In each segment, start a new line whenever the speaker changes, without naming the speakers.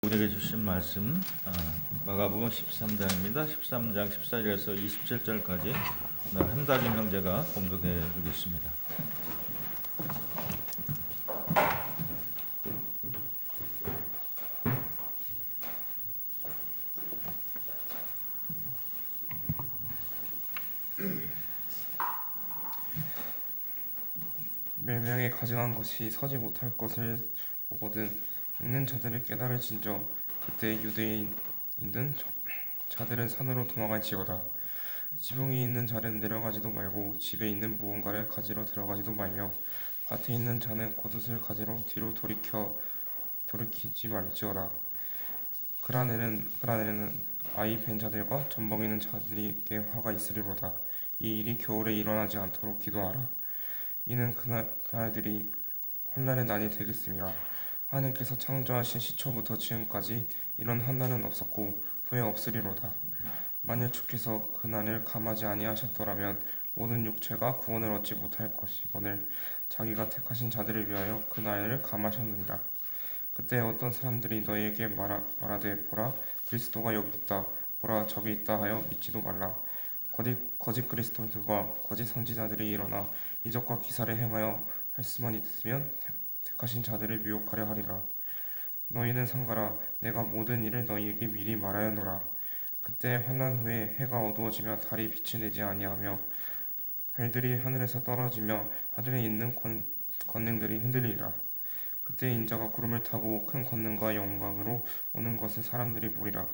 우리에게 주신 말씀 마가복음 13장입니다. 13장 14절에서 27절까지 오늘 한다김 형제가 봉독해 주겠습니다.
멸망에 가증한 것이 서지 못할 것을 보거든 읽는 자들을 깨달을진저 그때 유대인인 자들은 산으로 도망할지어다. 지붕이 있는 자는 내려가지도 말고 집에 있는 무언가를 가지러 들어가지도 말며 밭에 있는 자는 겉옷을 가지러 뒤로 돌이키지 말지어다. 그날에는 아이 벤 자들과 전범 있는 자들에게 화가 있으리로다. 이 일이 겨울에 일어나지 않도록 기도하라. 이는 그날들이 환난의 날이 되겠습니다. 하나님께서 창조하신 시초부터 지금까지 이런 환난은 없었고 후에 없으리로다. 만일 주께서 그날을 감하지 아니하셨더라면 모든 육체가 구원을 얻지 못할 것이거늘 자기가 택하신 자들을 위하여 그날을 감하셨느니라. 그때 어떤 사람들이 너희에게 말하되 보라 그리스도가 여기 있다 보라 저기 있다 하여 믿지도 말라. 거짓 그리스도들과 거짓 선지자들이 일어나 이적과 기사를 행하여 할 수만 있으면 택하신 자들을 미혹하려 하리라. 너희는 상가라 내가 모든 일을 너희에게 미리 말하였노라. 그때 환난 후에 해가 어두워지며 달이 빛을 내지 아니하며 별들이 하늘에서 떨어지며 하늘에 있는 권능들이 흔들리리라. 그때 인자가 구름을 타고 큰 권능과 영광으로 오는 것을 사람들이 보리라.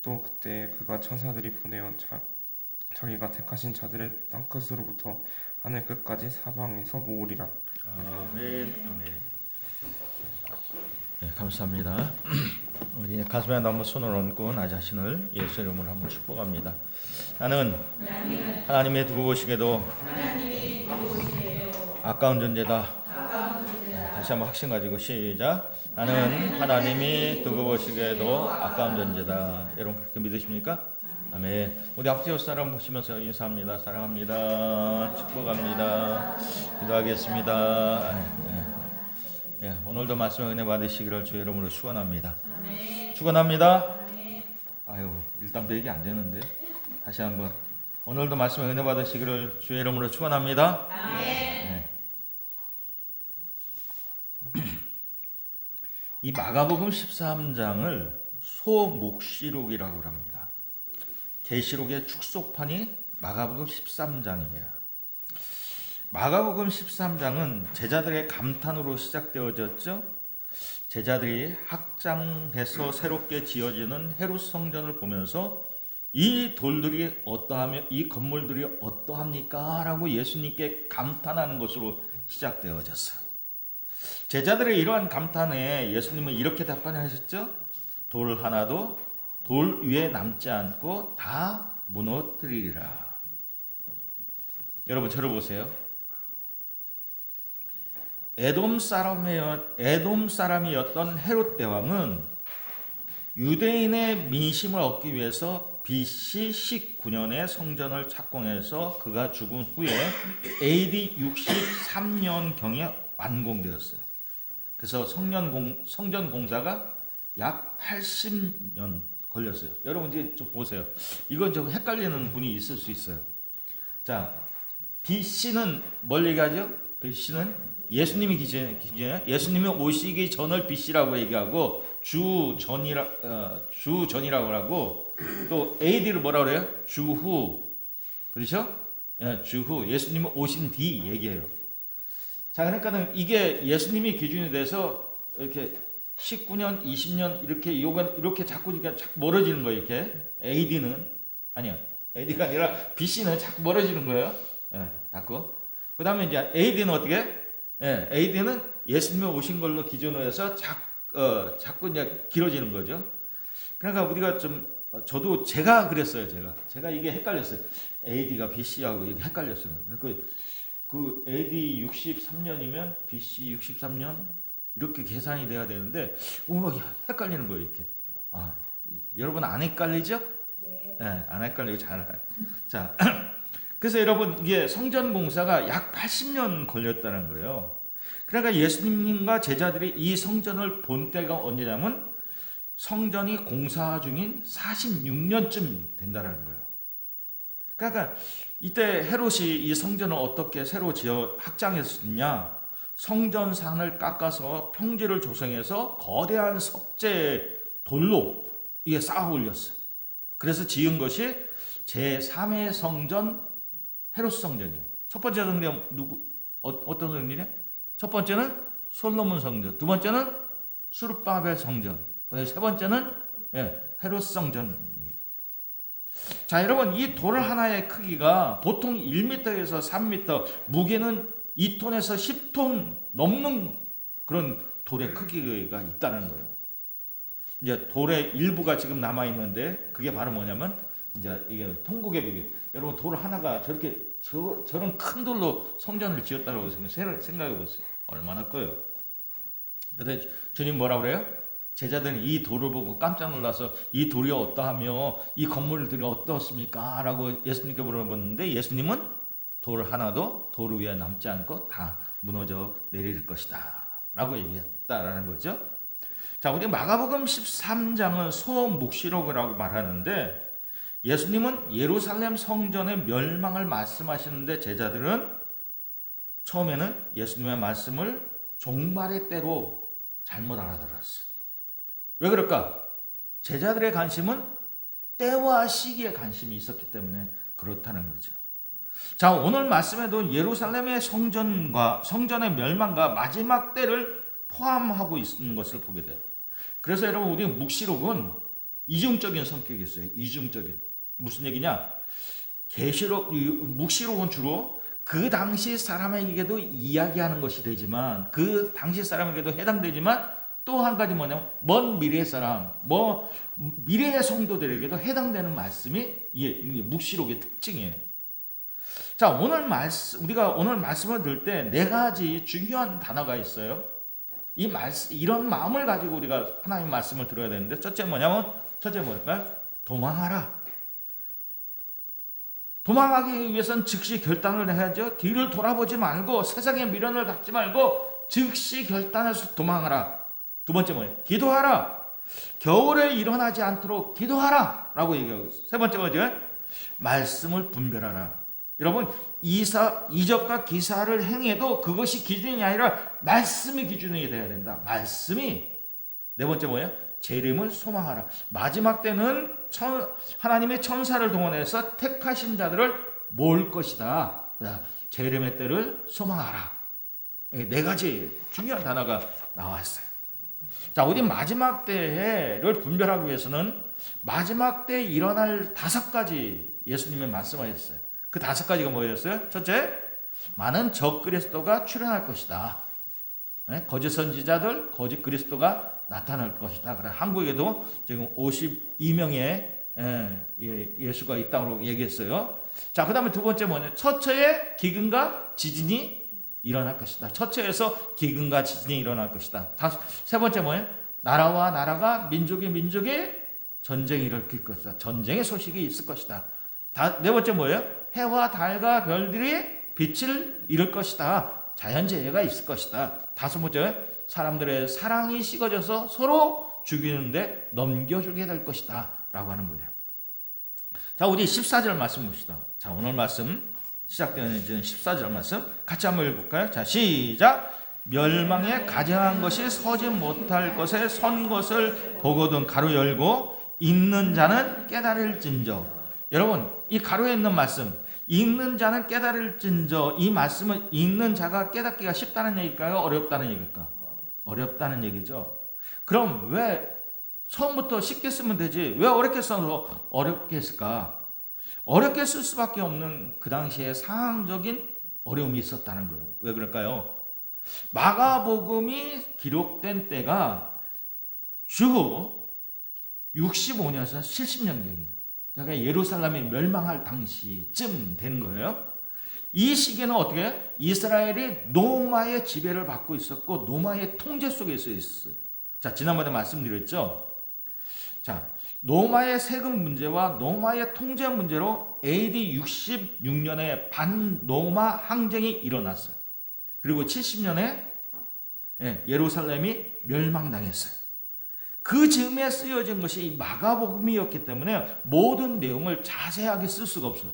또 그때 그가 천사들이 보내어 자기가 택하신 자들의 땅끝으로부터 하늘 끝까지 사방에서 모으리라.
아멘. 네, 감사합니다. 우리 가슴에 너무 손을 얹고 나 자신을 예수 이름으로 한번 축복합니다. 나는 하나님의 두고 보시게도 아까운 존재다. 다시 한번 확신 가지고 시작. 나는 하나님이 두고 보시기에도 아까운 존재다. 여러분 그렇게 믿으십니까? 아멘. 우리 앞뒤 옆 사람 보시면서 인사합니다. 사랑합니다. 축복합니다. 기도하겠습니다. 예, 오늘도 말씀을 은혜 받으시기를 주의 이름으로 축원합니다. 축원합니다. 아유, 일단 배기 안 되는데. 다시 한번 오늘도 말씀을 은혜 받으시기를 주의 이름으로 축원합니다. 이 마가복음 13장을 소묵시록이라고 합니다. 계시록의 축소판이 마가복음 13장이에요. 마가복음 13장은 제자들의 감탄으로 시작되어졌죠. 제자들이 확장해서 새롭게 지어지는 헤롯 성전을 보면서 이 돌들이 어떠하며 이 건물들이 어떠합니까? 라고 예수님께 감탄하는 것으로 시작되어졌어요. 제자들의 이러한 감탄에 예수님은 이렇게 답변하셨죠. 돌 하나도 돌 위에 남지 않고 다 무너뜨리리라. 여러분 저를 보세요. 에돔 사람이었던 헤롯 대왕은 유대인의 민심을 얻기 위해서 BC 19년에 성전을 착공해서 그가 죽은 후에 AD 63년경에 완공되었어요. 그래서 성전 공사가 약 80년 걸렸어요. 여러분 이제 좀 보세요. 이건 좀 헷갈리는 분이 있을 수 있어요. 자, BC는 뭘 얘기하죠? BC는 예수님이 기준이에요. 예수님이 오시기 전을 BC라고 얘기하고 주전이라고 하고 또 AD를 뭐라고 그래요? 주후. 그렇죠? 예, 주후. 예수님이 오신 뒤 얘기해요. 자, 그러니까는 이게 예수님이 기준이 돼서 이렇게 19년, 20년 이렇게 자꾸 멀어지는 거예요. 이렇게 AD는 아니야. AD가 아니라 BC는 자꾸 멀어지는 거예요. 예, 자꾸. 그다음에 이제 AD는 어떻게? 예, AD는 예수님이 오신 걸로 기준으로 해서 자꾸 이제 길어지는 거죠. 그러니까 우리가 저도 제가 그랬어요. 제가 이게 헷갈렸어요. AD가 BC하고 이게 헷갈렸어요. 그 AD 63년이면 BC 63년 이렇게 계산이 돼야 되는데 헷갈리는 거예요. 이렇게. 여러분 안 헷갈리죠? 네. 안 헷갈리고 잘 알아요. 자, 그래서 여러분 이게 성전 공사가 약 80년 걸렸다는 거예요. 그러니까 예수님과 제자들이 이 성전을 본 때가 언제냐면 성전이 공사 중인 46년쯤 된다는 거예요. 그러니까 이때 헤롯이 이 성전을 어떻게 새로 지어 확장했느냐? 성전산을 깎아서 평지를 조성해서 거대한 석재 돌로 이게 쌓아 올렸어요. 그래서 지은 것이 제3의 성전 헤롯 성전이에요. 첫 번째 성전 어떤 성전이냐? 첫 번째는 솔로몬 성전, 두 번째는 수르바벨 성전, 세 번째는 헤롯 성전. 자, 여러분, 이 돌 하나의 크기가 보통 1m에서 3m, 무게는 2톤에서 10톤 넘는 그런 돌의 크기가 있다는 거예요. 이제 돌의 일부가 지금 남아 있는데 그게 바로 뭐냐면 이제 이게 통곡의 벽이. 여러분, 돌 하나가 저렇게 저런 큰 돌로 성전을 지었다고 생각해 보세요. 얼마나 커요. 근데 주님 뭐라 그래요? 제자들은 이 돌을 보고 깜짝 놀라서 이 돌이 어떠하며 이 건물들이 어떻습니까? 라고 예수님께 물어봤는데 예수님은 돌 하나도 돌 위에 남지 않고 다 무너져 내릴 것이다 라고 얘기했다라는 거죠. 자, 우리 마가복음 13장은 소묵시록이라고 말하는데 예수님은 예루살렘 성전의 멸망을 말씀하시는데 제자들은 처음에는 예수님의 말씀을 종말의 때로 잘못 알아들었어요. 왜 그럴까? 제자들의 관심은 때와 시기에 관심이 있었기 때문에 그렇다는 거죠. 자, 오늘 말씀에도 예루살렘의 성전의 멸망과 마지막 때를 포함하고 있는 것을 보게 돼요. 그래서 여러분, 우리 묵시록은 이중적인 성격이 있어요. 이중적인. 무슨 얘기냐? 묵시록은 주로 그 당시 사람에게도 이야기하는 것이 되지만, 그 당시 사람에게도 해당되지만, 또 한 가지 뭐냐면 먼 미래의 사람, 미래의 성도들에게도 해당되는 말씀이 묵시록의 특징이에요. 자, 우리가 오늘 말씀을 들을 때 네 가지 중요한 단어가 있어요. 이런 마음을 가지고 우리가 하나님의 말씀을 들어야 되는데, 첫째 뭘까요? 도망하라. 도망하기 위해서는 즉시 결단을 해야죠. 뒤를 돌아보지 말고 세상의 미련을 갖지 말고 즉시 결단해서 도망하라. 두 번째 뭐예요? 기도하라. 겨울에 일어나지 않도록 기도하라 라고 얘기하고 있어요. 세 번째 뭐죠? 말씀을 분별하라. 여러분, 이적과 기사를 행해도 그것이 기준이 아니라 말씀이 기준이 돼야 된다. 말씀이. 네 번째 뭐예요? 재림을 소망하라. 마지막 때는 하나님의 천사를 동원해서 택하신 자들을 모을 것이다. 재림의 때를 소망하라. 네 가지 중요한 단어가 나왔어요. 자, 우리 마지막 때를 분별하기 위해서는 마지막 때에 일어날 5가지 예수님이 말씀하셨어요. 그 5가지가 뭐였어요? 첫째, 많은 적그리스도가 출현할 것이다. 거짓 선지자들, 거짓 그리스도가 나타날 것이다. 그래, 한국에도 지금 52명의 예수가 있다고 얘기했어요. 자, 그 다음에 두 번째 뭐냐? 처처에 기근과 지진이 일어날 것이다. 처처에서 기근과 지진이 일어날 것이다. 세 번째 뭐예요? 나라와 나라가 민족이 전쟁이 일으킬 것이다. 전쟁의 소식이 있을 것이다. 네 번째 뭐예요? 해와 달과 별들이 빛을 잃을 것이다. 자연재해가 있을 것이다. 다섯 번째, 사람들의 사랑이 식어져서 서로 죽이는데 넘겨주게 될 것이다 라고 하는 거예요. 자, 우리 14절 말씀 봅시다. 자, 오늘 말씀 시작되는 14절 말씀 같이 한번 읽어볼까요? 자, 시작. 멸망에 가증한 것이 서지 못할 것에 선 것을 보거든 가로 열고 읽는 자는 깨달을진저. 여러분, 이 가로에 있는 말씀, 읽는 자는 깨달을진저, 이 말씀을 읽는 자가 깨닫기가 쉽다는 얘기일까요? 어렵다는 얘기일까? 어렵다는 얘기죠. 그럼 왜 처음부터 쉽게 쓰면 되지 왜 어렵게 써서 어렵게 했을까? 어렵게 쓸 수밖에 없는 그 당시에 상황적인 어려움이 있었다는 거예요. 왜 그럴까요? 마가복음이 기록된 때가 주 65년에서 70년경이에요. 그러니까 예루살렘이 멸망할 당시쯤 되는 거예요. 이 시기에는 어떻게? 이스라엘이 로마의 지배를 받고 있었고 로마의 통제 속에 있었어요. 자, 지난번에 말씀드렸죠. 자, 로마의 세금 문제와 로마의 통제 문제로 AD 66년에 반로마 항쟁이 일어났어요. 그리고 70년에 예루살렘이 멸망당했어요. 그 즈음에 쓰여진 것이 이 마가복음이었기 때문에 모든 내용을 자세하게 쓸 수가 없어요.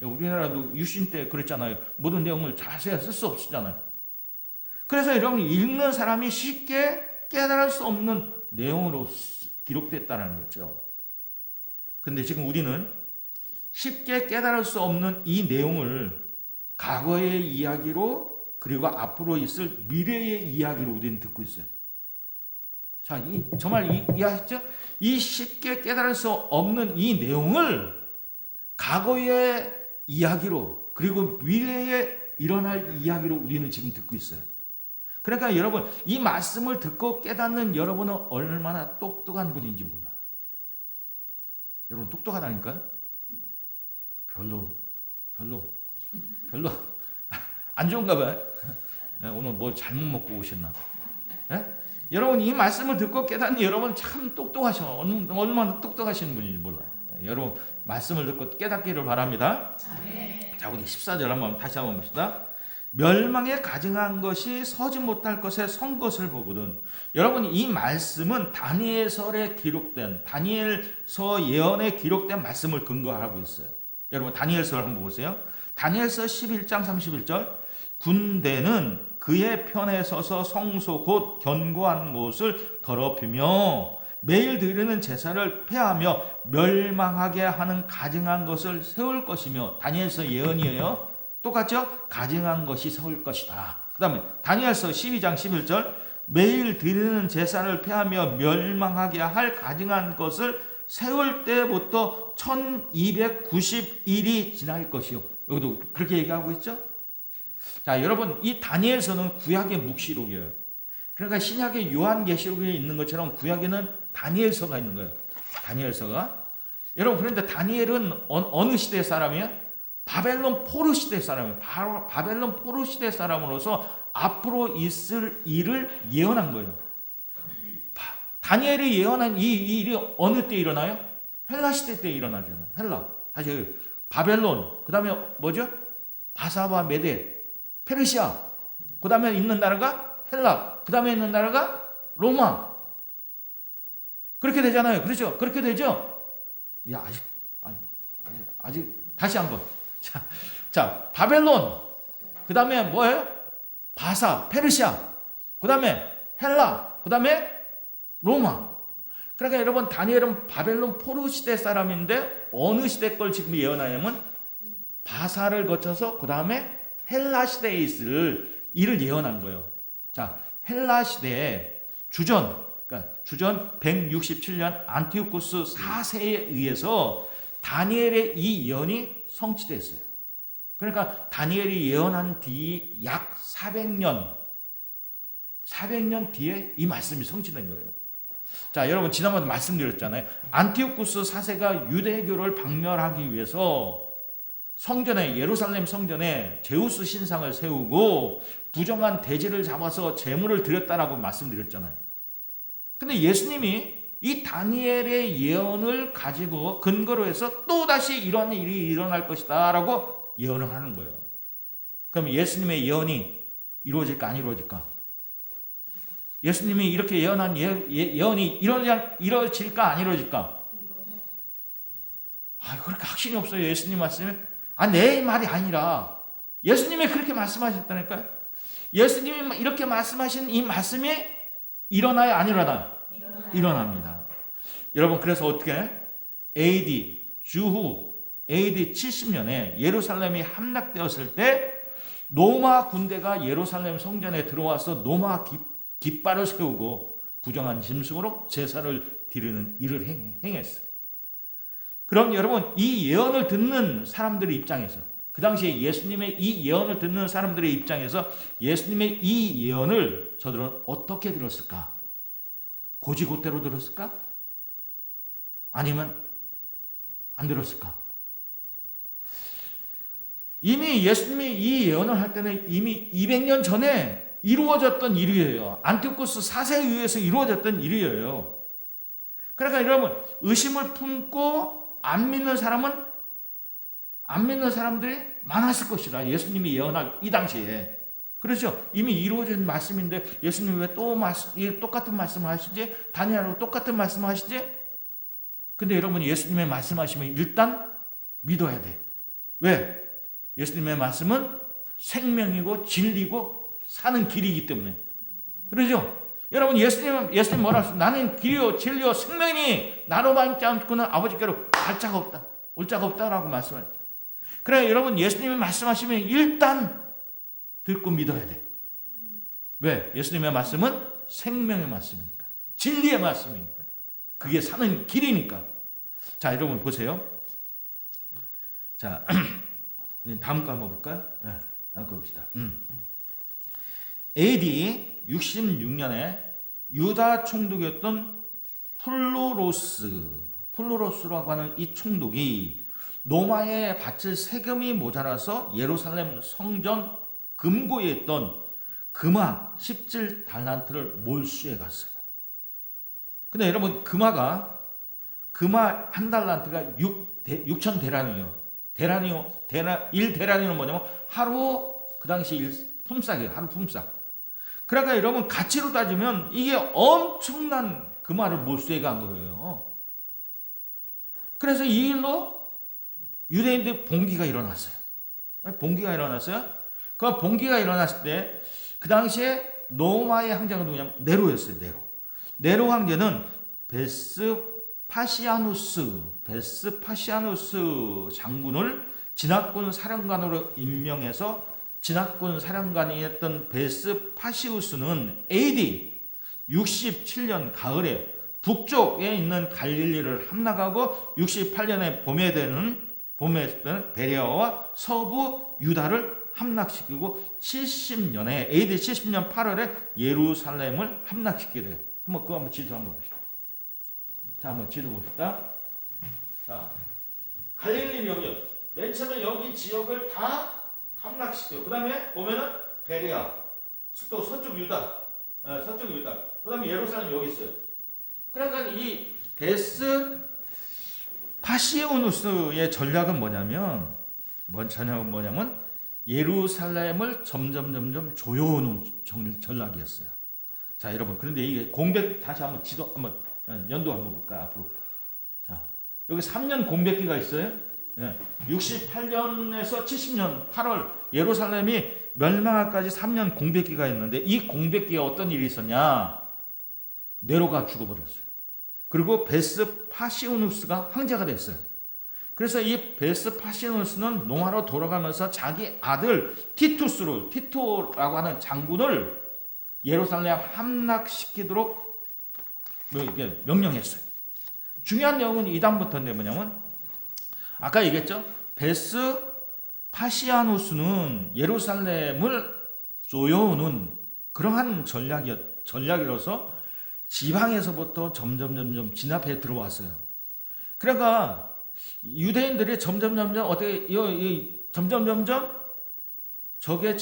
우리나라도 유신 때 그랬잖아요. 모든 내용을 자세하게 쓸 수 없었잖아요. 그래서 여러분 읽는 사람이 쉽게 깨달을 수 없는 내용으로 기록됐다는 거죠. 근데 지금 우리는 쉽게 깨달을 수 없는 이 내용을 과거의 이야기로 그리고 앞으로 있을 미래의 이야기로 우리는 듣고 있어요. 자, 정말 이해하셨죠? 이 쉽게 깨달을 수 없는 이 내용을 과거의 이야기로 그리고 미래에 일어날 이야기로 우리는 지금 듣고 있어요. 그러니까 여러분 이 말씀을 듣고 깨닫는 여러분은 얼마나 똑똑한 분인지 몰라요. 여러분 똑똑하다니까요? 별로 안 좋은가 봐요. 오늘 뭐 잘못 먹고 오셨나? 여러분 이 말씀을 듣고 깨닫는 여러분 참 똑똑하셔. 얼마나 똑똑하신 분인지 몰라요. 여러분 말씀을 듣고 깨닫기를 바랍니다. 자, 우리 14절 다시 한번 봅시다. 멸망에 가증한 것이 서지 못할 것에 선 것을 보거든. 여러분 이 말씀은 다니엘서에 기록된 다니엘서 예언에 기록된 말씀을 근거하고 있어요. 여러분 다니엘서를 한번 보세요. 다니엘서 11장 31절 군대는 그의 편에 서서 성소 곧 견고한 곳을 더럽히며 매일 드리는 제사를 폐하며 멸망하게 하는 가증한 것을 세울 것이며 다니엘서 예언이에요. 똑같죠? 가증한 것이 세울 것이다. 그 다음에 다니엘서 12장 11절 매일 드리는 제사를 폐하며 멸망하게 할 가증한 것을 세울 때부터 1290일이 지날 것이요. 여기도 그렇게 얘기하고 있죠? 자, 여러분 이 다니엘서는 구약의 묵시록이에요. 그러니까 신약의 요한계시록에 있는 것처럼 구약에는 다니엘서가 있는 거예요. 다니엘서가. 여러분 그런데 다니엘은 어느 시대 사람이에요? 바벨론 포로 시대 사람이에요. 바벨론 포로 시대 사람으로서 앞으로 있을 일을 예언한 거예요. 다니엘이 예언한 이 일이 어느 때 일어나요? 헬라 시대 때 일어나잖아요. 헬라. 사실 바벨론, 그 다음에 뭐죠? 바사와 메데, 페르시아, 그 다음에 있는 나라가 헬라, 그 다음에 있는 나라가 로마. 그렇게 되잖아요. 그렇죠? 그렇게 되죠? 야, 아직 다시 한번. 자, 바벨론, 그 다음에 뭐예요? 바사, 페르시아, 그 다음에 헬라, 그 다음에 로마. 그러니까 여러분 다니엘은 바벨론 포로 시대 사람인데 어느 시대 걸 지금 예언하냐면 바사를 거쳐서 그 다음에 헬라 시대에 있을 일을 예언한 거예요. 자, 헬라 시대에 주전 167년 안티오쿠스 4세에 의해서 다니엘의 이 예언이 성취됐어요. 그러니까 다니엘이 예언한 뒤 약 400년 뒤에 이 말씀이 성취된 거예요. 자, 여러분 지난번에 말씀드렸잖아요. 안티오쿠스 4세가 유대교를 박멸하기 위해서 예루살렘 성전에 제우스 신상을 세우고 부정한 돼지를 잡아서 제물을 드렸다라고 말씀드렸잖아요. 근데 예수님이 이 다니엘의 예언을 가지고 근거로 해서 또다시 이런 일이 일어날 것이다 라고 예언을 하는 거예요. 그럼 예수님의 예언이 이루어질까 안 이루어질까? 예수님이 이렇게 예언한 예언이 이루어질까 안 이루어질까? 그렇게 확신이 없어요. 예수님 말씀에. 내 말이 아니라 예수님이 그렇게 말씀하셨다니까요. 예수님이 이렇게 말씀하신 이 말씀이 일어나요 안 일어나요? 일어납니다. 여러분 그래서 어떻게 주후 AD 70년에 예루살렘이 함락되었을 때 로마 군대가 예루살렘 성전에 들어와서 로마 깃발을 세우고 부정한 짐승으로 제사를 드리는 일을 행했어요. 그럼 여러분 이 예언을 듣는 사람들의 입장에서 그 당시에 예수님의 이 예언을 듣는 사람들의 입장에서 예수님의 이 예언을 저들은 어떻게 들었을까? 고지고대로 들었을까? 아니면 안 들었을까? 이미 예수님이 이 예언을 할 때는 이미 200년 전에 이루어졌던 일이에요. 안티오쿠스 4세에 의해서 이루어졌던 일이에요. 그러니까 여러분 의심을 품고 안 믿는 사람들이 많았을 것이라 예수님이 예언할 이 당시에. 그렇죠? 이미 이루어진 말씀인데 예수님 왜 또 똑같은 말씀을 하시지? 다니엘하고 똑같은 말씀을 하시지? 근데 여러분 예수님의 말씀하시면 일단 믿어야 돼. 왜? 예수님의 말씀은 생명이고 진리고 사는 길이기 때문에. 그러죠? 여러분 예수님 뭐라 하셨어요? 나는 길이요 진리요 생명이 나로 말미암지 않고는 아버지께로 갈 자가 없다. 올 자가 없다라고 말씀하셨죠. 그래 여러분 예수님이 말씀하시면 일단 듣고 믿어야 돼. 왜? 예수님의 말씀은 생명의 말씀이니까. 진리의 말씀이니까. 그게 사는 길이니까. 자, 여러분 보세요. 자, 다음 거 한번 볼까요? 네, 다음 거 봅시다. AD 66년에 유다 총독이었던 플로로스라고 하는 이 총독이 로마에 바칠 세금이 모자라서 예루살렘 성전 금고에 있던 금화 17달란트를 몰수해 갔어요. 근데 여러분 금화 한 달란트가 6천 데라니요. 1데라니는 뭐냐면 하루 그 당시 품삯이에요. 하루 품삯. 그러니까 여러분 가치로 따지면 이게 엄청난 금화를 몰수해 간 거예요. 그래서 이 일로 유대인들 봉기가 일어났어요. 그 봉기가 일어났을 때 그 당시에 로마의 황제가 누구냐면 네로였어요. 네로 황제는 베스파시아누스 장군을 진압군 사령관으로 임명해서 진압군 사령관이었던 베스파시우스는 AD 67년 가을에 북쪽에 있는 갈릴리를 함락하고 68년에 봄에 되는 베레아와 서부 유다를 함락시키고 70년에 AD 70년 8월에 예루살렘을 함락시키게 돼요. 한번 지도 한번 봅시다. 자, 한번 지도 봅시다. 자, 갈릴리 여기요. 맨 처음에 여기 지역을 다 함락시켜요. 그 다음에 보면은 베레아, 또 서쪽 유다. 그 다음에 예루살렘 여기 있어요. 그러니까 이 베스파시오누스의 전략은 뭐냐면 예루살렘을 점점 조여오는 전략이었어요. 자, 여러분, 그런데 이게 다시 한번 지도 한번 연도 한번 볼까요? 앞으로. 자, 여기 3년 공백기가 있어요. 68년에서 70년 8월 예루살렘이 멸망하기까지 3년 공백기가 있는데 이 공백기에 어떤 일이 있었냐? 네로가 죽어버렸어요. 그리고 베스파시오누스가 황제가 됐어요. 그래서 이 베스파시오누스는 로마로 돌아가면서 자기 아들 티토라고 하는 장군을 예루살렘 함락시키도록 명령했어요. 중요한 내용은 이 다음부터인데 뭐냐면 아까 얘기했죠. 베스파시아누스는 예루살렘을 조여오는 그러한 전략이라서 지방에서부터 점점 진압해 들어왔어요. 그러니까 유대인들이 점점 적의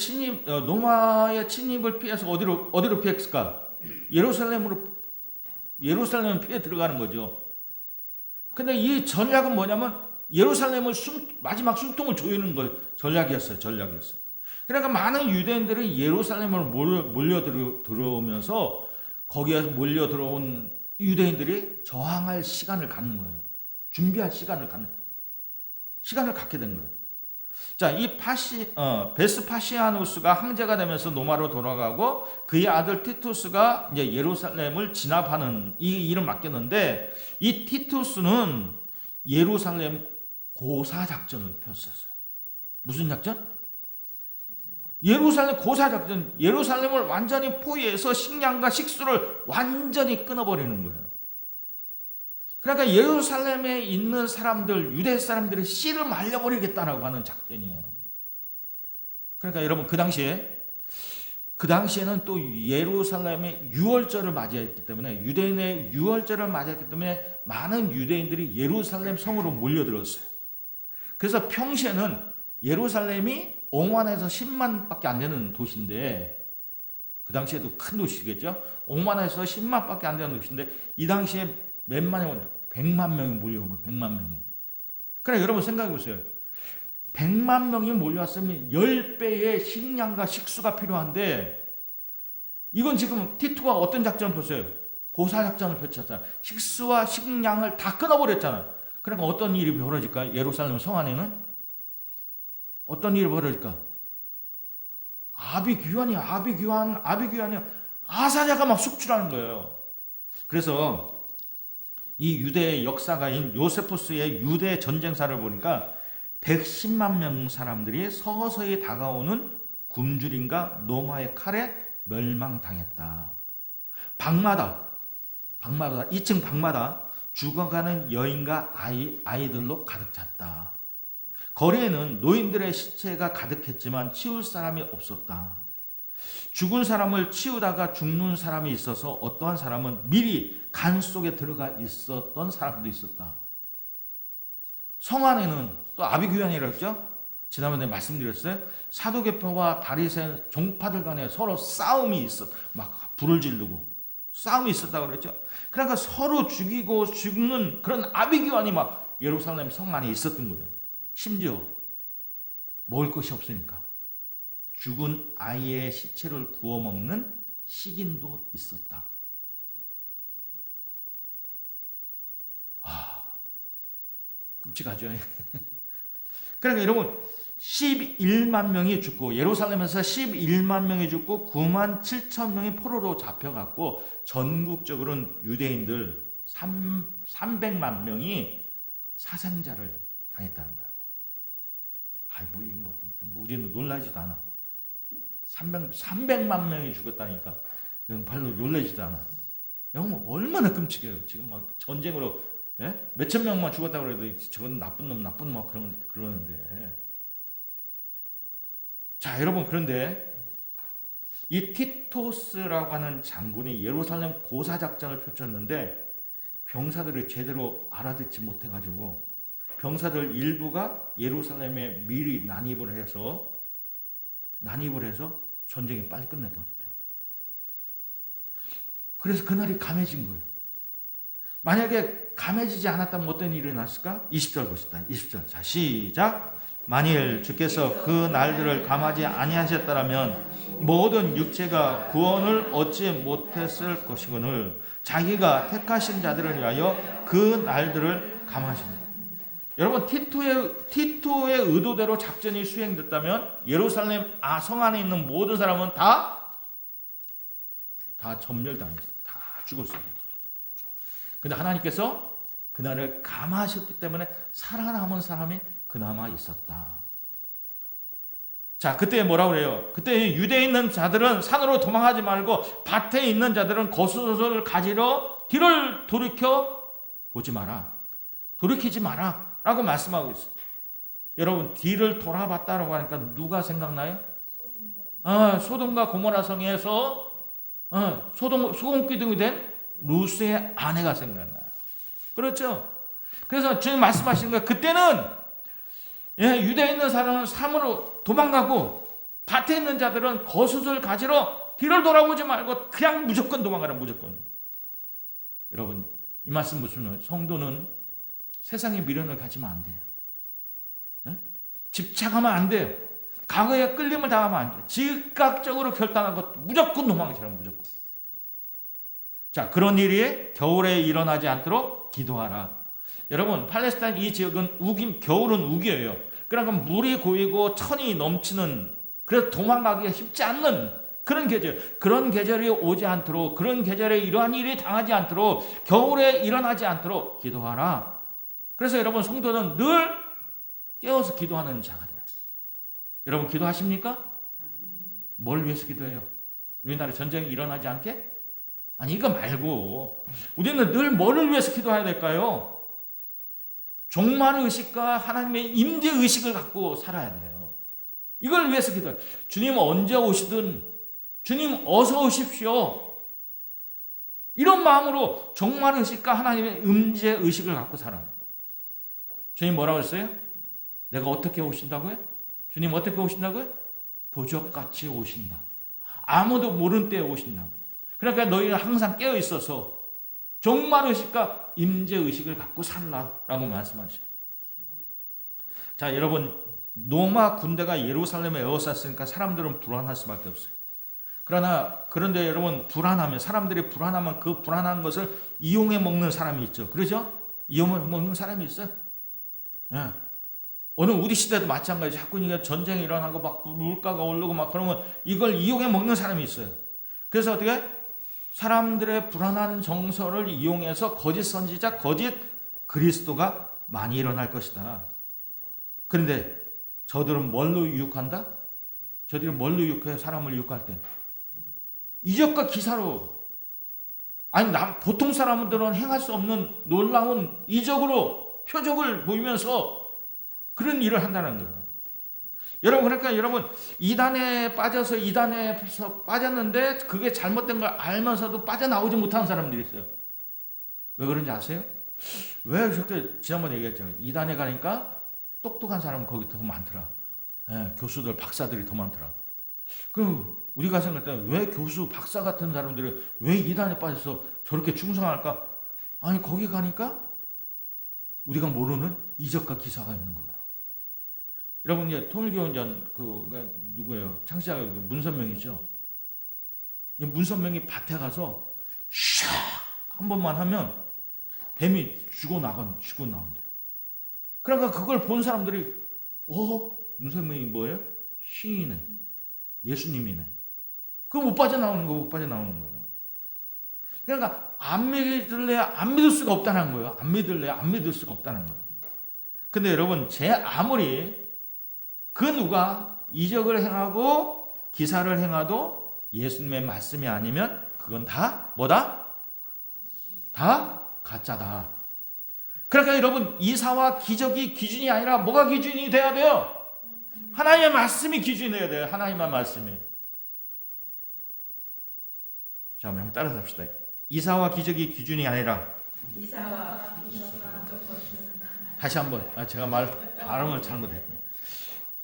로마의 침입을 피해서 어디로 피했을까? 예루살렘을 피해 들어가는 거죠. 근데 이 전략은 뭐냐면 예루살렘을 마지막 숨통을 조이는 전략이었어요. 그러니까 많은 유대인들이 예루살렘을 몰려 들어오면서 거기에서 몰려 들어온 유대인들이 저항할 시간을 갖는 거예요. 준비할 시간을 갖게 된 거예요. 자, 이 베스파시아누스가 황제가 되면서 로마로 돌아가고 그의 아들 티투스가 이제 예루살렘을 진압하는 이 일을 맡겼는데 이 티투스는 예루살렘 고사 작전을 폈었어요. 무슨 작전? 예루살렘 고사 작전. 예루살렘을 완전히 포위해서 식량과 식수를 완전히 끊어버리는 거예요. 그러니까 예루살렘에 있는 유대 사람들의 씨를 말려버리겠다라고 하는 작전이에요. 그러니까 여러분 그 당시에는 또 예루살렘의 유월절을 맞이했기 때문에 유대인의 유월절을 맞이했기 때문에 많은 유대인들이 예루살렘 성으로 몰려들었어요. 그래서 평시에는 예루살렘이 5만에서 10만밖에 안 되는 도시인데 그 당시에도 큰 도시겠죠. 5만에서 10만밖에 안 되는 도시인데 이 당시에 몇 만이 오냐? 100만 명이 몰려온 거예요. 100만 명이. 그래 여러분 생각해 보세요. 100만 명이 몰려왔으면 10배의 식량과 식수가 필요한데 이건 지금 티투가 어떤 작전을 폈어요? 고사 작전을 펼쳤잖아. 식수와 식량을 다 끊어버렸잖아. 그러니까 어떤 일이 벌어질까? 예루살렘 성 안에는 어떤 일이 벌어질까? 아비규환이 아사냐가 막 속출하는 거예요. 그래서 이 유대의 역사가인 요세푸스의 유대 전쟁사를 보니까 110만 명 사람들이 서서히 다가오는 굶주림과 노마의 칼에 멸망당했다. 방마다 2층 방마다 죽어가는 여인과 아이들로 가득 찼다. 거리에는 노인들의 시체가 가득했지만 치울 사람이 없었다. 죽은 사람을 치우다가 죽는 사람이 있어서 어떠한 사람은 미리 간 속에 들어가 있었던 사람도 있었다. 성 안에는 또 아비규환이라고 했죠? 지난번에 말씀드렸어요. 사도계파와 바리새인 종파들 간에 서로 싸움이 있었, 막 불을 지르고 싸움이 있었다고 그랬죠. 그러니까 서로 죽이고 죽는 그런 아비규환이 막 예루살렘 성 안에 있었던 거예요. 심지어 먹을 것이 없으니까 죽은 아이의 시체를 구워 먹는 식인도 있었다. 끔찍하죠. 그러니까 여러분 11만 명이 죽고 예루살렘에서 11만 명이 죽고 9만 7천 명이 포로로 잡혀갔고 전국적으로는 유대인들 300만 명이 사상자를 당했다는 거예요. 우리는 놀라지도 않아. 300만 명이 죽었다니까 별로 놀라지도 않아. 여러분 얼마나 끔찍해요. 지금 막 전쟁으로 몇천 명만 죽었다고 그래도 저건 나쁜 놈 그러는데. 자, 여러분 그런데 이 티토스라고 하는 장군이 예루살렘 고사 작전을 펼쳤는데 병사들을 제대로 알아듣지 못해가지고 병사들 일부가 예루살렘에 미리 난입을 해서 전쟁이 빨리 끝내버렸다. 그래서 그날이 감해진 거예요. 만약에 감해지지 않았다면 어떤 일이 일어났을까? 20절 보시다. 20절. 자, 시작. 만일 주께서 그 날들을 감하지 아니하셨다라면 모든 육체가 구원을 얻지 못했을 것이거늘 자기가 택하신 자들을 위하여 그 날들을 감하십니다. 여러분 티토의 의도대로 작전이 수행됐다면 예루살렘 성 안에 있는 모든 사람은 다 점멸당했어요. 다 죽었어요. 근데 하나님께서 그날을 감하셨기 때문에 살아남은 사람이 그나마 있었다. 자, 그때 뭐라고 그래요? 그때 유대에 있는 자들은 산으로 도망하지 말고 밭에 있는 자들은 겉옷을 가지러 뒤를 돌이키지 마라 라고 말씀하고 있어요. 여러분 뒤를 돌아봤다라고 하니까 누가 생각나요? 소돔과 고모라 성에서 소금기둥이 된 루스의 아내가 생각나요. 그렇죠? 그래서 주님 말씀하시는 거예요. 그때는 유대에 있는 사람은 산으로 도망가고 밭에 있는 자들은 겉옷을 가지러 뒤를 돌아보지 말고 그냥 무조건 도망가라. 무조건. 여러분 이 말씀 무슨 성도는 세상의 미련을 가지면 안 돼요. 집착하면 안 돼요. 과거에 끌림을 당하면 안 돼요. 즉각적으로 결단하고 무조건 도망가라. 무조건. 자, 그런 일이 겨울에 일어나지 않도록 기도하라. 여러분 팔레스타인 이 지역은 겨울은 우기예요. 그러니까 물이 고이고 천이 넘치는, 그래서 도망가기가 쉽지 않는 그런 계절, 그런 계절이 오지 않도록, 그런 계절에 이러한 일이 당하지 않도록, 겨울에 일어나지 않도록 기도하라. 그래서 여러분 성도는 늘 깨어서 기도하는 자가 돼요. 여러분 기도하십니까? 뭘 위해서 기도해요? 우리나라에 전쟁이 일어나지 않게? 아니 이거 말고 우리는 늘 뭐를 위해서 기도해야 될까요? 종말 의식과 하나님의 임재 의식을 갖고 살아야 돼요. 이걸 위해서 기도해요. 주님 언제 오시든 주님 어서 오십시오. 이런 마음으로 종말 의식과 하나님의 임재 의식을 갖고 살아요. 주님 뭐라고 했어요? 내가 어떻게 오신다고요? 주님 어떻게 오신다고요? 도적같이 오신다. 아무도 모르는 때에 오신다. 그러니까 너희가 항상 깨어 있어서 종말 의식과 임재 의식을 갖고 살라라고 말씀하셔요. 자, 여러분 로마 군대가 예루살렘에 에워쌌으니까 사람들은 불안할 수밖에 없어요. 그런데 여러분 불안하면 사람들이 불안하면 그 불안한 것을 이용해 먹는 사람이 있죠. 그러죠? 이용해 먹는 사람이 있어요. 예. 오늘 우리 시대도 마찬가지. 자꾸 이게 전쟁이 일어나고 막 물가가 오르고 막 그러면 이걸 이용해 먹는 사람이 있어요. 그래서 어떻게 사람들의 불안한 정서를 이용해서 거짓 선지자, 거짓 그리스도가 많이 일어날 것이다. 그런데 저들은 뭘로 유혹한다? 저들이 뭘로 유혹해? 사람을 유혹할 때 이적과 기사로. 아니 보통 사람들은 행할 수 없는 놀라운 이적으로 표적을 보이면서 그런 일을 한다는 거예요. 여러분 그러니까 여러분 이단에 빠졌는데 그게 잘못된 걸 알면서도 빠져나오지 못하는 사람들이 있어요. 왜 그런지 아세요? 왜 그렇게 지난번에 얘기했잖아요. 이단에 가니까 똑똑한 사람은 거기 더 많더라. 예, 교수들 박사들이 더 많더라. 그럼 우리가 생각할 때 왜 교수 박사 같은 사람들이 왜 이단에 빠져서 저렇게 충성할까? 아니 거기 가니까 우리가 모르는 이적과 기사가 있는 거예요. 여러분 이제 통일교원전 누구예요? 창시자가 문선명이죠. 문선명이 밭에 가서 샥 한 번만 하면 뱀이 죽어 나온대요. 그러니까 그걸 본 사람들이 문선명이 뭐예요? 신이네, 예수님이네. 그럼 못 빠져나오는 거예요. 그러니까 안 믿을래야 안 믿을 수가 없다는 거예요. 안 믿을래야 안 믿을 수가 없다는 거예요. 근데 여러분 아무리 그 누가 이적을 행하고 기사를 행하도 예수님의 말씀이 아니면 그건 다 뭐다? 다 가짜다. 그러니까 여러분 이사와 기적이 기준이 아니라 뭐가 기준이 돼야 돼요? 하나님의 말씀이 기준이 돼야 돼요. 하나님의 말씀이. 자, 한번 따라서 합시다. 이사와 기적이 기준이 아니라 다시 한번. 제가 발음을 잘못했네요.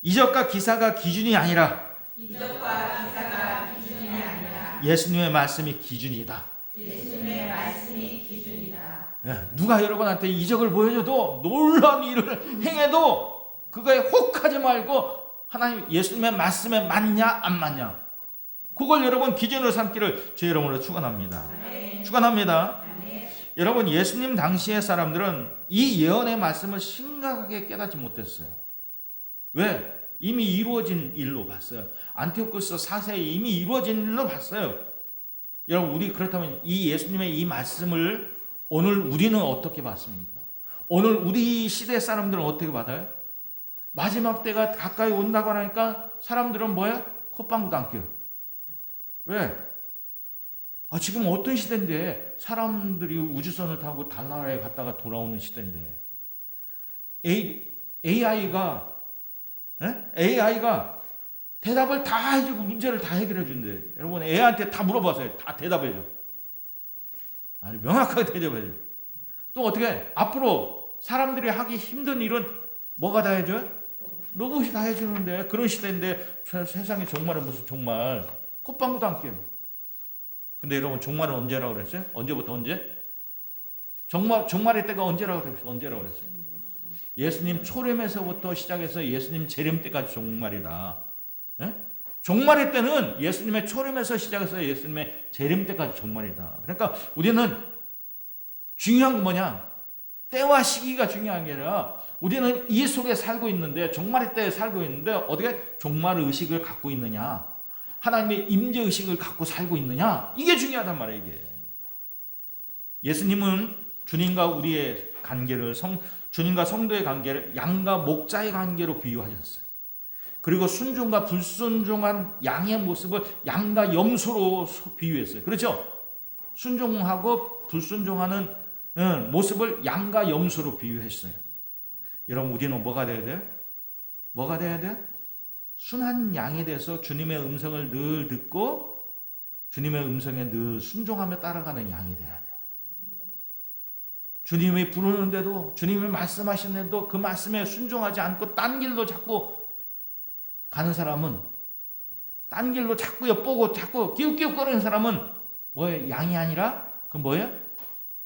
이적과 기사가 기준이 아니라 예수님의 말씀이 기준이다. 예, 누가 여러분한테 이적을 보여줘도 놀라운 일을 행해도 그거에 혹하지 말고 하나님 예수님의 말씀에 맞냐 안 맞냐 그걸 여러분 기준으로 삼기를 제 이름으로 축원합니다. 축원합니다. 여러분 예수님 당시의 사람들은 이 예언의 말씀을 심각하게 깨닫지 못했어요. 왜? 이미 이루어진 일로 봤어요. 안티오쿠스 4세에 이미 이루어진 일로 봤어요. 여러분 우리 그렇다면 이 예수님의 이 말씀을 오늘 우리는 어떻게 받습니까? 오늘 우리 시대 사람들은 어떻게 받아요? 마지막 때가 가까이 온다고 하니까 사람들은 뭐야? 콧방구도 안 껴요. 왜? 지금 어떤 시대인데 사람들이 우주선을 타고 달나라에 갔다가 돌아오는 시대인데 AI가 대답을 다 해주고 문제를 다 해결해 준대. 여러분 AI한테 다 물어봐서요. 다 대답해줘. 아주 명확하게 대답해줘. 또 어떻게 앞으로 사람들이 하기 힘든 일은 뭐가 다 해줘요? 로봇이 다 해주는데 그런 시대인데 세상에 종말은 무슨 종말. 콧방구도 안 껴요. 근데 여러분 종말은 언제라고 그랬어요? 언제부터 언제? 종말의 때가 언제라고 그랬어요? 예수님 초림에서부터 시작해서 예수님 재림 때까지 종말이다. 예? 종말의 때는 예수님의 초림에서 시작해서 예수님의 재림 때까지 종말이다. 그러니까 우리는 중요한 건 뭐냐? 때와 시기가 중요한 게 아니라 우리는 이 속에 살고 있는데 종말의 때에 살고 있는데 어떻게 종말 의식을 갖고 있느냐? 하나님의 임재 의식을 갖고 살고 있느냐? 이게 중요하단 말이에요. 이게. 예수님은 주님과 우리의 관계를 주님과 성도의 관계를 양과 목자의 관계로 비유하셨어요. 그리고 순종과 불순종한 양의 모습을 양과 염소로 비유했어요. 그렇죠? 순종하고 불순종하는 모습을 양과 염소로 비유했어요. 여러분 우리는 뭐가 돼야 돼요? 뭐가 돼야 돼요? 순한 양에 대해서 주님의 음성을 늘 듣고 주님의 음성에 늘 순종하며 따라가는 양이 돼야 돼요. 주님이 부르는데도 주님이 말씀하시는데도 그 말씀에 순종하지 않고 딴 길로 자꾸 가는 사람은 딴 길로 자꾸 엿보고 자꾸 기웃기웃거리는 사람은 뭐예요? 양이 아니라 그건 뭐예요?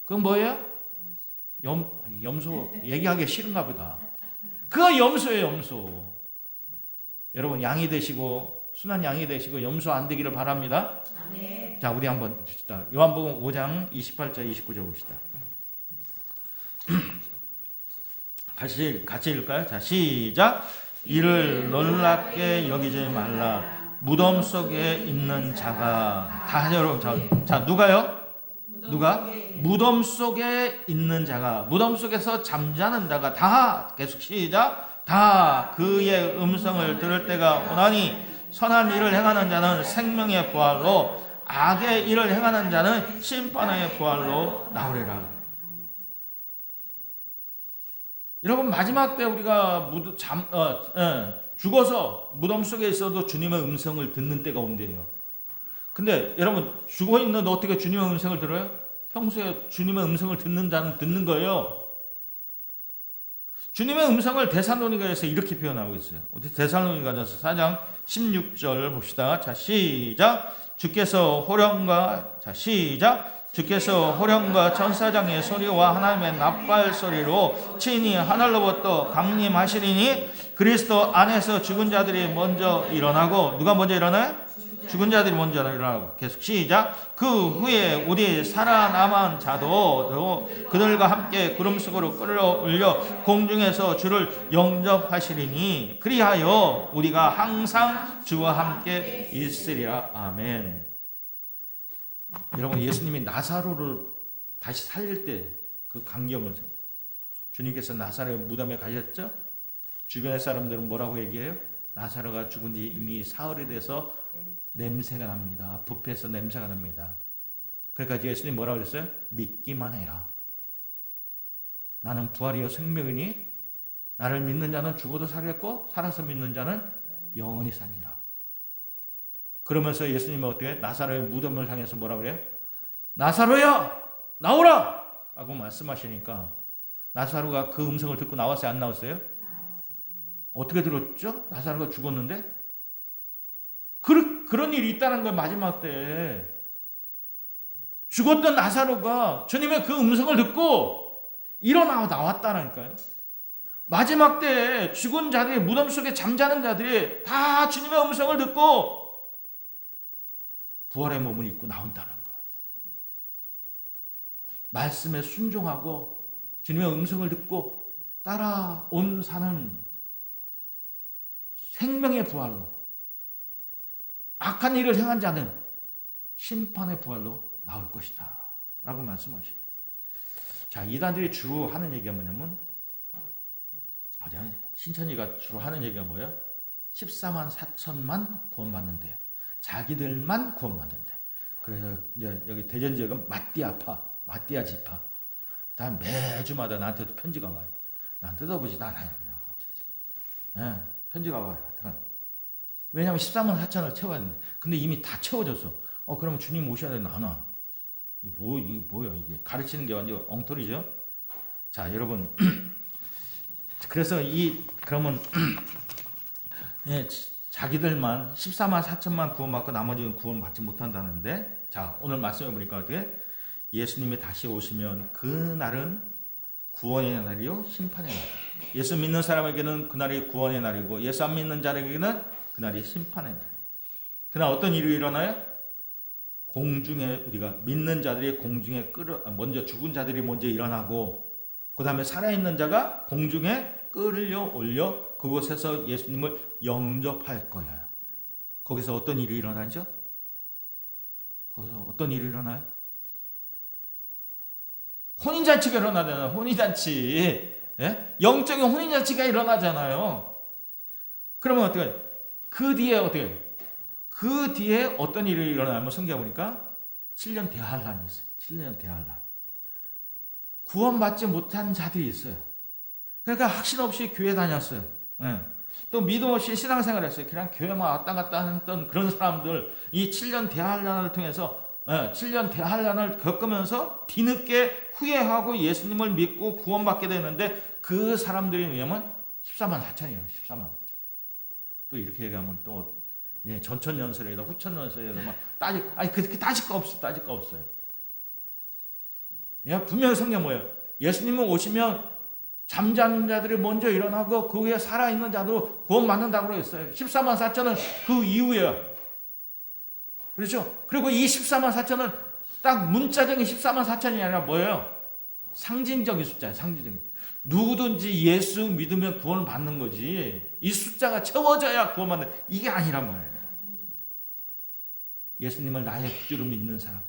그건 뭐예요? 염소 얘기하기 싫은가 보다. 그거 염소예요. 염소. 여러분 양이 되시고 순한 양이 되시고 염소 안 되기를 바랍니다.
아멘.
자, 우리 한번 봅시다. 요한복음 5장 28절 29절 봅시다. 같이 읽을까요? 자, 시작. 이를 놀랍게 여기지 말라. 무덤 속에 있는 자가 다 여러분 자 누가요? 누가? 무덤 속에 있는 자가 무덤 속에서 잠자는 자가 다 계속 시작. 다 그의 음성을 들을 때가 오나니 선한 일을 행하는 자는 생명의 부활로 악의 일을 행하는 자는 심판의 부활로 나오리라. 여러분 마지막 때 우리가 죽어서 무덤 속에 있어도 주님의 음성을 듣는 때가 온대요. 근데 여러분 죽어 있는데 어떻게 주님의 음성을 들어요? 평소에 주님의 음성을 듣는 자는 듣는 거예요. 주님의 음성을 데살로니가에서 이렇게 표현하고 있어요. 우리 데살로니가전서 4장 16절 봅시다. 자, 시작. 주께서 호령과 천사장의 소리와 하나님의 납발 소리로 친히 하늘로부터 강림하시리니 그리스도 안에서 죽은 자들이 먼저 일어나고 누가 먼저 일어나요? 죽은 자들이 먼저 일어나고 계속 시작. 그 후에 우리 살아남은 자도 그들과 함께 구름 속으로 끌어올려 공중에서 주를 영접하시리니 그리하여 우리가 항상 주와 함께 있으리라. 아멘. 여러분 예수님이 나사로를 다시 살릴 때 그 광경을 주님께서 나사로의 무덤에 가셨죠? 주변의 사람들은 뭐라고 얘기해요? 나사로가 죽은 지 이미 사흘이 돼서 냄새가 납니다. 부패해서 냄새가 납니다. 그러니까 예수님 뭐라고 그랬어요? 믿기만 해라. 나는 부활이요 생명이니 나를 믿는 자는 죽어도 살겠고 살아서 믿는 자는 영원히 살리라. 그러면서 예수님은 어떻게 나사로의 무덤을 향해서 뭐라고 그래요? 나사로야 나오라! 하고 말씀하시니까 나사로가 그 음성을 듣고 나왔어요? 안 나왔어요? 어떻게 들었죠? 나사로가 죽었는데? 그런 일이 있다는 거예요. 마지막 때 죽었던 나사로가 주님의 그 음성을 듣고 일어나 나왔다니까요. 마지막 때 죽은 자들이 무덤 속에 잠자는 자들이 다 주님의 음성을 듣고 부활의 몸을 입고 나온다는 거예요. 말씀에 순종하고 주님의 음성을 듣고 따라온 사는 생명의 부활로 악한 일을 행한 자는 심판의 부활로 나올 것이다 라고 말씀하셔요. 자, 이단들이 주로 하는 얘기가 뭐냐면 신천지가 주로 하는 얘기가 뭐예요? 14만 4천만 구원받는데 자기들만 구원받는데 그래서 이제 여기 대전 지역은 마띠아 지파 다 매주마다 나한테도 편지가 와요. 난 뜯어보지도 않아요. 편지가 와요. 왜냐하면 14만 4천을 채워야 되는데 근데 이미 다 채워졌어. 그러면 주님 오셔야 되나 안 와. 이게 뭐야 이게 가르치는 게 완전 엉터리죠. 자, 여러분 그래서 그러면 자기들만 14만 4천만 구원받고 나머지는 구원받지 못한다는데 자, 오늘 말씀해 보니까 어떻게 예수님이 다시 오시면 그날은 구원의 날이요 심판의 날. 예수 믿는 사람에게는 그날이 구원의 날이고 예수 안 믿는 자에게는 그날이 심판의 날. 그날 어떤 일이 일어나요? 공중에 우리가 믿는 자들이 공중에 먼저 죽은 자들이 먼저 일어나고 그 다음에 살아있는 자가 공중에 끌려 올려 그곳에서 예수님을 영접할 거예요. 거기서 어떤 일이 일어나죠? 거기서 어떤 일이 일어나요? 혼인잔치가 일어나잖아요. 혼인잔치. 예? 영적인 혼인잔치가 일어나잖아요. 그러면 어떻게 그 뒤에 어떤 일이 일어나면 성경에 보니까 7년 대환란이 있어요. 7년 대환란. 구원받지 못한 자들이 있어요. 그러니까 확신 없이 교회 다녔어요. 예. 또 믿음 없이 신앙생활을 했어요. 그냥 교회만 왔다 갔다 했던 그런 사람들 이 7년 대환란을 통해서 7년 대환란을 겪으면서 뒤늦게 후회하고 예수님을 믿고 구원받게 되는데 그 사람들이 뭐냐면 14만 4천이에요. 14만 4천. 또 이렇게 얘기하면 또 전천연설에다 후천연설에다 막 그렇게 따질 거 없어요. 분명히 성경 뭐예요? 예수님은 오시면 잠자는 자들이 먼저 일어나고 그 후에 살아있는 자도 구원받는다고 그랬어요. 14만 4천은 그 이후에요. 그렇죠? 그리고 이 14만 4천은 딱 문자적인 14만 4천이 아니라 뭐예요? 상징적인 숫자예요. 상징적인. 누구든지 예수 믿으면 구원을 받는 거지. 이 숫자가 채워져야 구원받는, 이게 아니란 말이에요. 예수님을 나의 구주로 믿는 사람.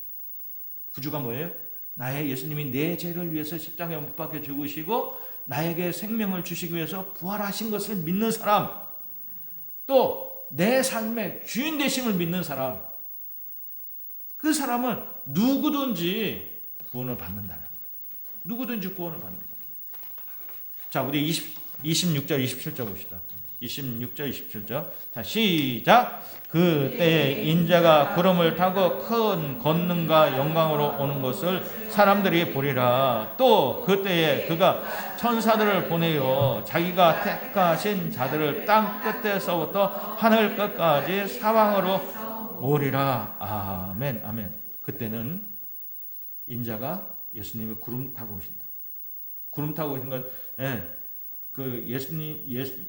구주가 뭐예요? 나의 예수님이 내 죄를 위해서 십자가에 못 박혀 죽으시고 나에게 생명을 주시기 위해서 부활하신 것을 믿는 사람. 또 내 삶의 주인 되심을 믿는 사람. 그 사람은 누구든지 구원을 받는다는 거예요. 누구든지 구원을 받는다. 자, 우리 26절, 27절 봅시다. 26절, 27절. 자, 시작. 그때에 인자가 구름을 타고 큰 권능과 영광으로 오는 것을 사람들이 보리라. 또 그때에 그가 천사들을 보내어 자기가 택하신 자들을 땅 끝에서부터 하늘 끝까지 사방으로 모으리라. 아멘, 아멘. 그때는 인자가 예수님이 구름 타고 오신다. 구름 타고 오신 건, 그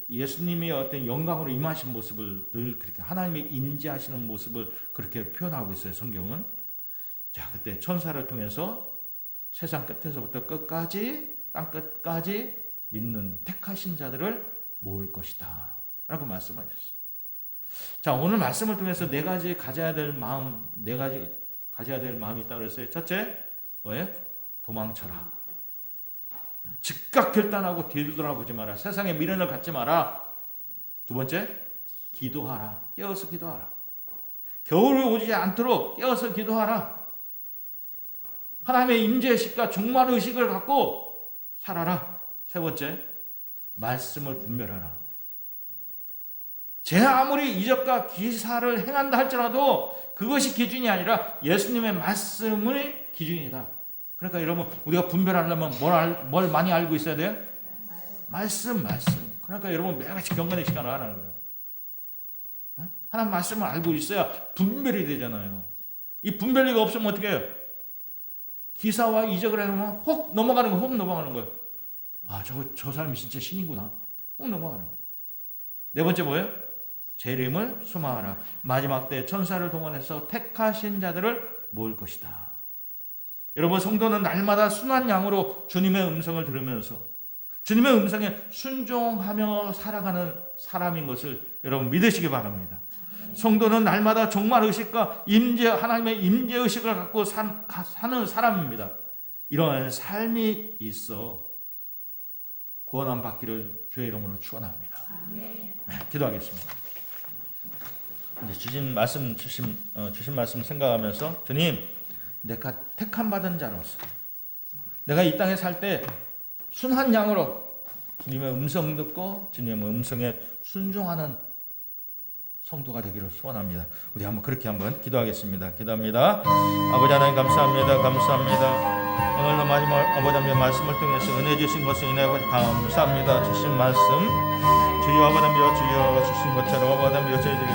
예수님의 어떤 영광으로 임하신 모습을 늘 그렇게 하나님의 임재하시는 모습을 그렇게 표현하고 있어요. 성경은. 자, 그때 천사를 통해서 세상 끝에서부터 끝까지 땅 끝까지 믿는 택하신 자들을 모을 것이다 라고 말씀하셨어요. 자, 오늘 말씀을 통해서 네 가지 가져야 될 마음, 네 가지 가져야 될 마음이 있다고 그랬어요. 첫째, 뭐예요? 도망쳐라. 즉각 결단하고 뒤돌아보지 마라. 세상에 미련을 갖지 마라. 두 번째, 기도하라. 깨어서 기도하라. 겨울이 오지 않도록 깨어서 기도하라. 하나님의 임재의식과 종말의식을 갖고 살아라. 세 번째, 말씀을 분별하라. 제 아무리 이적과 기사를 행한다 할지라도 그것이 기준이 아니라 예수님의 말씀의 기준이다. 그러니까 여러분, 우리가 분별하려면 뭘 많이 알고 있어야 돼요? 말씀. 그러니까 여러분 매일같이 경건의 시간을 하라는 거예요. 하나님 말씀을 알고 있어야 분별이 되잖아요. 이 분별리가 없으면 어떻게 해요? 기사와 이적을 하면 혹 넘어가는 거예요. 아, 저 사람이 진짜 신이구나. 혹 넘어가는 거예요. 네 번째 뭐예요? 재림을 소망하라. 마지막 때 천사를 동원해서 택하신 자들을 모을 것이다. 여러분, 성도는 날마다 순한 양으로 주님의 음성을 들으면서 주님의 음성에 순종하며 살아가는 사람인 것을 여러분 믿으시기 바랍니다. 성도는 날마다 종말의식과 하나님의 임재의식을 갖고 사는 사람입니다. 이러한 삶이 있어 구원 받기를 주의 이름으로 축원합니다. 기도하겠습니다. 이제 주신 말씀 생각하면서, 주님, 내가 택함 받은 자로서 내가 이 땅에 살 때 순한 양으로 주님의 음성 듣고 주님의 음성에 순종하는 성도가 되기를 소원합니다. 우리 그렇게 한번 기도하겠습니다. 기도합니다. 아버지 하나님, 감사합니다. 오늘도 마지막 아버지 하나님의 말씀을 통해서 은혜 주신 것을 인하여 감사합니다. 주신 말씀 주여 아버지 주여 주신 것처럼 아버지 저희들이